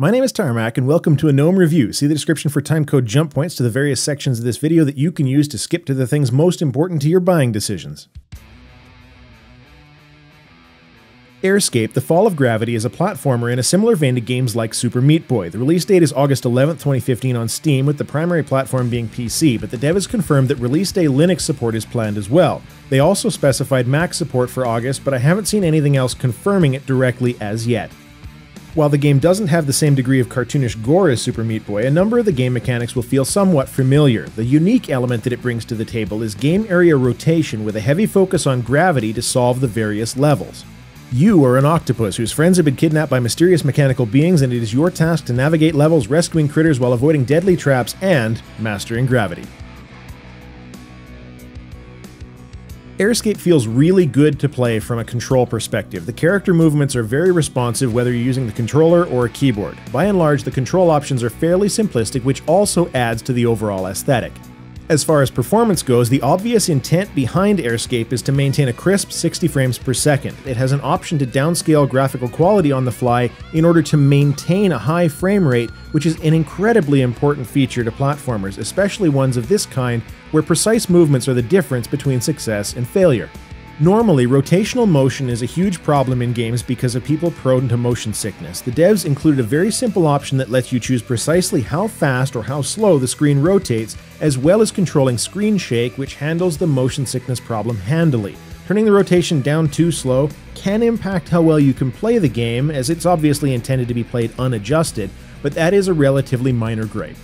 My name is Tarmack and welcome to a Gnome review. See the description for timecode jump points to the various sections of this video that you can use to skip to the things most important to your buying decisions. Airscape: The Fall of Gravity is a platformer in a similar vein to games like Super Meat Boy. The release date is August 11, 2015 on Steam, with the primary platform being PC, but the dev has confirmed that release day Linux support is planned as well. They also specified Mac support for August, but I haven't seen anything else confirming it directly as yet. While the game doesn't have the same degree of cartoonish gore as Super Meat Boy, a number of the game mechanics will feel somewhat familiar. The unique element that it brings to the table is game area rotation with a heavy focus on gravity to solve the various levels. You are an octopus whose friends have been kidnapped by mysterious mechanical beings, and it is your task to navigate levels, rescuing critters while avoiding deadly traps and mastering gravity. Airscape feels really good to play from a control perspective. The character movements are very responsive whether you're using the controller or a keyboard. By and large, the control options are fairly simplistic, which also adds to the overall aesthetic. As far as performance goes, the obvious intent behind Airscape is to maintain a crisp 60 frames per second. It has an option to downscale graphical quality on the fly in order to maintain a high frame rate, which is an incredibly important feature to platformers, especially ones of this kind, where precise movements are the difference between success and failure. Normally, rotational motion is a huge problem in games because of people prone to motion sickness. The devs included a very simple option that lets you choose precisely how fast or how slow the screen rotates, as well as controlling screen shake, which handles the motion sickness problem handily. Turning the rotation down too slow can impact how well you can play the game, as it's obviously intended to be played unadjusted, but that is a relatively minor gripe.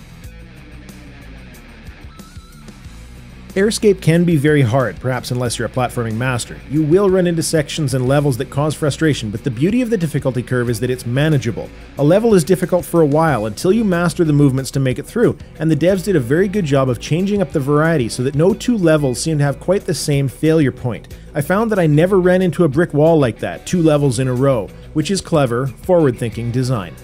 Airscape can be very hard, perhaps unless you're a platforming master. You will run into sections and levels that cause frustration, but the beauty of the difficulty curve is that it's manageable. A level is difficult for a while until you master the movements to make it through, and the devs did a very good job of changing up the variety so that no two levels seem to have quite the same failure point. I found that I never ran into a brick wall like that, 2 levels in a row, which is clever, forward-thinking design.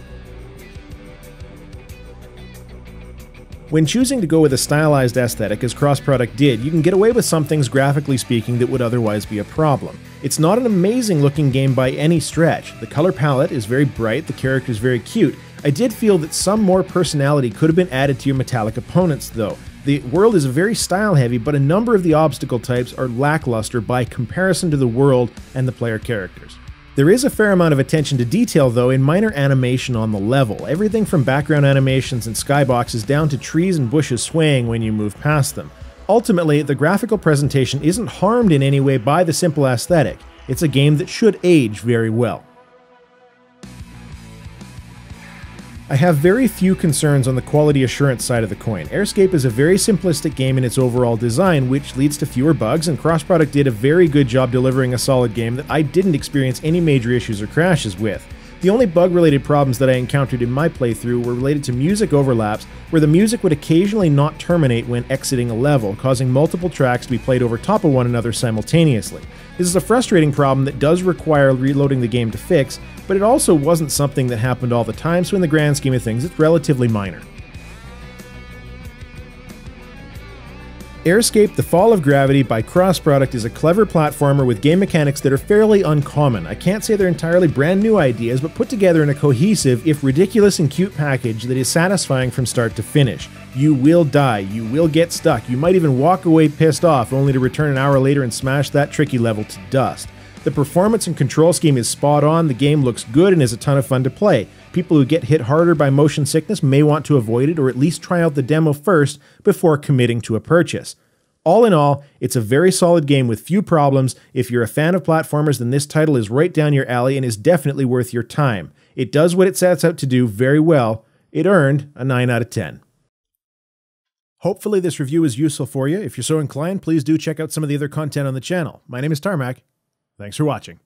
When choosing to go with a stylized aesthetic, as Cross Product did, you can get away with some things graphically speaking that would otherwise be a problem. It's not an amazing looking game by any stretch. The color palette is very bright, the character is very cute. I did feel that some more personality could have been added to your metallic opponents though. The world is very style heavy, but a number of the obstacle types are lackluster by comparison to the world and the player characters. There is a fair amount of attention to detail though in minor animation on the level, everything from background animations and skyboxes down to trees and bushes swaying when you move past them. Ultimately, the graphical presentation isn't harmed in any way by the simple aesthetic. It's a game that should age very well. I have very few concerns on the quality assurance side of the coin. Airscape is a very simplistic game in its overall design, which leads to fewer bugs, and Cross Product did a very good job delivering a solid game that I didn't experience any major issues or crashes with. The only bug-related problems that I encountered in my playthrough were related to music overlaps, where the music would occasionally not terminate when exiting a level, causing multiple tracks to be played over top of one another simultaneously. This is a frustrating problem that does require reloading the game to fix, but it also wasn't something that happened all the time, so in the grand scheme of things, it's relatively minor. Airscape: The Fall of Gravity by Cross Product is a clever platformer with game mechanics that are fairly uncommon. I can't say they're entirely brand new ideas, but put together in a cohesive, if ridiculous and cute package that is satisfying from start to finish. You will die, you will get stuck, you might even walk away pissed off only to return an hour later and smash that tricky level to dust. The performance and control scheme is spot on, the game looks good and is a ton of fun to play. People who get hit harder by motion sickness may want to avoid it or at least try out the demo first before committing to a purchase. All in all, it's a very solid game with few problems. If you're a fan of platformers, then this title is right down your alley and is definitely worth your time. It does what it sets out to do very well. It earned a 9 out of 10. Hopefully this review is useful for you. If you're so inclined, please do check out some of the other content on the channel. My name is Tarmack. Thanks for watching.